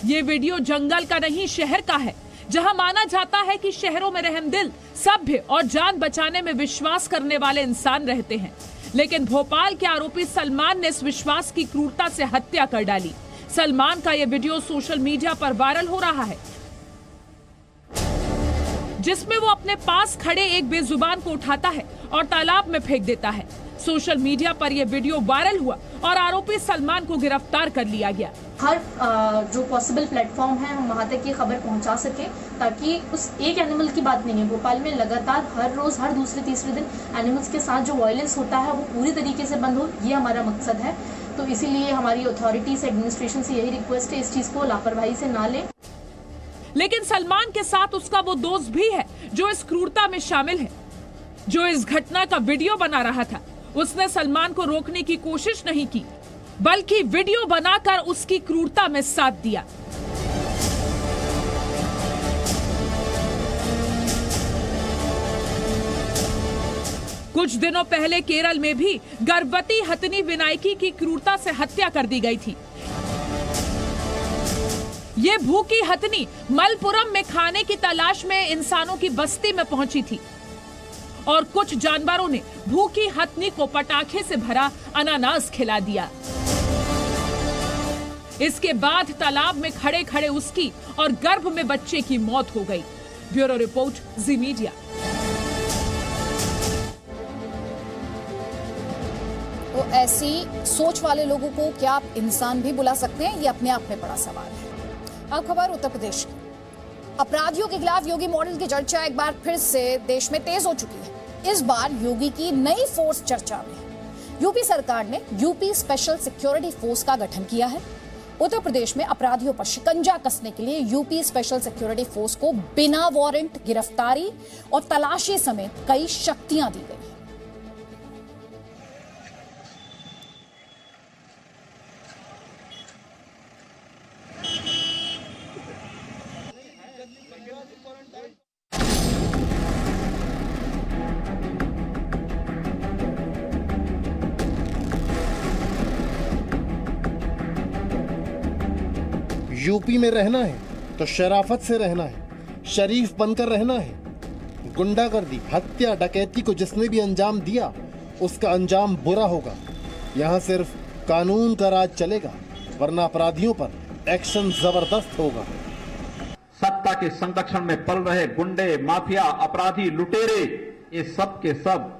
Speaker 11: ये वीडियो जंगल का नहीं, शहर का है, जहां माना जाता है कि शहरों में रहमदिल, सभ्य और जान बचाने में विश्वास करने वाले इंसान रहते हैं। लेकिन भोपाल के आरोपी सलमान ने इस विश्वास की क्रूरता से हत्या कर डाली। सलमान का यह वीडियो सोशल मीडिया पर वायरल हो रहा है, जिसमें वो अपने पास खड़े एक बेजुबान को उठाता है और तालाब में फेंक देता है। सोशल मीडिया पर यह वीडियो वायरल हुआ और आरोपी सलमान को गिरफ्तार कर लिया गया।
Speaker 8: हर जो पॉसिबल प्लेटफॉर्म है हम वहाँ तक ये खबर पहुँचा सके, ताकि उस एक एनिमल की बात नहीं है। भोपाल में लगातार हर रोज, हर दूसरे तीसरे दिन एनिमल्स के साथ जो वायलेंस होता है वो पूरी तरीके से बंद हो, ये हमारा मकसद है। तो इसीलिए हमारी अथॉरिटी से, एडमिनिस्ट्रेशन से यही रिक्वेस्ट है, इस चीज को लापरवाही से ना लें।
Speaker 11: लेकिन सलमान के साथ उसका वो दोस्त भी है जो इस क्रूरता में शामिल है, जो इस घटना का वीडियो बना रहा था। उसने सलमान को रोकने की कोशिश नहीं की, बल्कि वीडियो बनाकर उसकी क्रूरता में साथ दिया। कुछ दिनों पहले केरल में भी गर्भवती हथिनी विनायकी की क्रूरता से हत्या कर दी गई थी। ये भूखी हथिनी मलपुरम में खाने की तलाश में इंसानों की बस्ती में पहुंची थी और कुछ जानवरों ने भूखी हथिनी को पटाखे से भरा अनानास खिला दिया। इसके बाद तालाब में खड़े खड़े उसकी और गर्भ में बच्चे की मौत हो गई। ब्यूरो रिपोर्ट, जी मीडिया।
Speaker 22: तो ऐसी सोच वाले लोगों को क्या आप इंसान भी बुला सकते हैं, ये अपने आप में बड़ा सवाल है। अब खबर उत्तर प्रदेश की। अपराधियों के खिलाफ योगी मॉडल की चर्चा एक बार फिर से देश में तेज हो चुकी है। इस बार योगी की नई फोर्स चर्चा में है। यूपी सरकार ने यूपी स्पेशल सिक्योरिटी फोर्स का गठन किया है। उत्तर प्रदेश में अपराधियों पर शिकंजा कसने के लिए यूपी स्पेशल सिक्योरिटी फोर्स को बिना वारंट गिरफ्तारी और तलाशी समेत कई शक्तियां दी गई।
Speaker 17: यूपी में रहना है तो शराफत से रहना है, शरीफ बनकर रहना है। गुंडागर्दी, हत्या, डकैती को जिसने भी अंजाम दिया उसका अंजाम बुरा होगा। यहाँ सिर्फ कानून का राज चलेगा, वरना अपराधियों पर एक्शन जबरदस्त होगा।
Speaker 9: सत्ता के संरक्षण में पल रहे गुंडे, माफिया, अपराधी, लुटेरे, ये सब के सब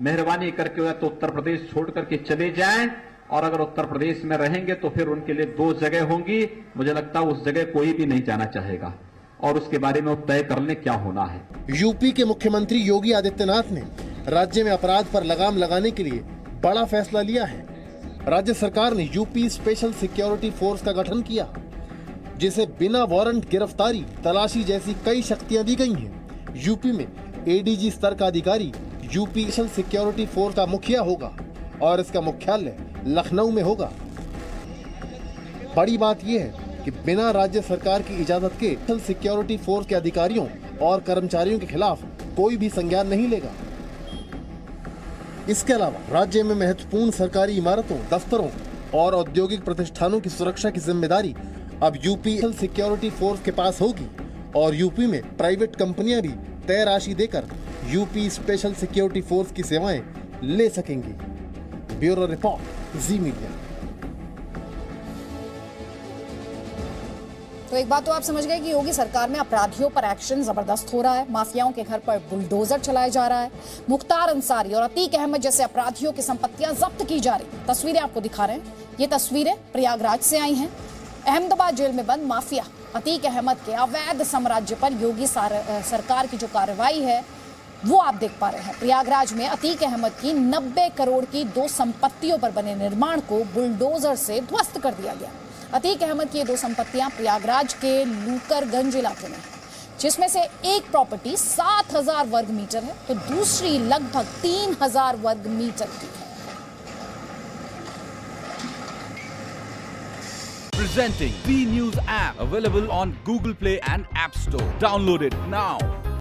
Speaker 9: मेहरबानी करके तो उत्तर प्रदेश छोड़ करके चले जाएं, और अगर उत्तर प्रदेश में रहेंगे तो फिर उनके लिए दो जगह होंगी। मुझे लगता है उस जगह कोई भी नहीं जाना चाहेगा और उसके बारे में तय कर लें क्या होना है।
Speaker 17: यूपी के मुख्यमंत्री योगी आदित्यनाथ ने राज्य में अपराध पर लगाम लगाने के लिए बड़ा फैसला लिया है। राज्य सरकार ने यूपी स्पेशल सिक्योरिटी फोर्स का गठन किया, जिसे बिना वारंट गिरफ्तारी, तलाशी जैसी कई शक्तियां दी गई हैं। यूपी में एडीजी स्तर का अधिकारी यूपी स्पेशल सिक्योरिटी फोर्स का मुखिया होगा और इसका मुख्यालय लखनऊ में होगा। बड़ी बात यह है कि बिना राज्य सरकार की इजाजत के स्पेशल सिक्योरिटी फोर्स के अधिकारियों और कर्मचारियों के खिलाफ कोई भी संज्ञान नहीं लेगा। इसके अलावा राज्य में महत्वपूर्ण सरकारी इमारतों, दफ्तरों और औद्योगिक प्रतिष्ठानों की सुरक्षा की जिम्मेदारी अब यूपी स्पेशल सिक्योरिटी फोर्स के पास होगी और यूपी में प्राइवेट कंपनियां भी तय राशि देकर यूपी स्पेशल सिक्योरिटी फोर्स की सेवाएं ले सकेंगी। ब्यूरो रिपोर्ट, जी मीडिया।
Speaker 22: तो एक बात तो आप समझ गए कि योगी सरकार में अपराधियों पर एक्शन जबरदस्त हो रहा है। माफियाओं के घर पर बुलडोजर चलाया जा रहा है। मुख्तार अंसारी और अतीक अहमद जैसे अपराधियों की संपत्तियां जब्त की जा रही। तस्वीरें आपको दिखा रहे हैं। ये तस्वीरें प्रयागराज से आई हैं। अहमदाबाद जेल में बंद माफिया अतीक अहमद के अवैध साम्राज्य पर योगी सरकार की जो कार्रवाई है वो आप देख पा रहे हैं। प्रयागराज में अतीक अहमद की 90 करोड़ की 2 संपत्तियों पर बने निर्माण को बुलडोजर से ध्वस्त कर दिया गया। अतीक अहमद की 2 संपत्तियां प्रयागराज के लूकरगंज इलाके में, जिसमें से एक प्रॉपर्टी 7000 वर्ग मीटर है तो दूसरी लगभग 3000 वर्ग मीटर की है।
Speaker 7: presenting B News app, available on Google Play and App Store. Download it now.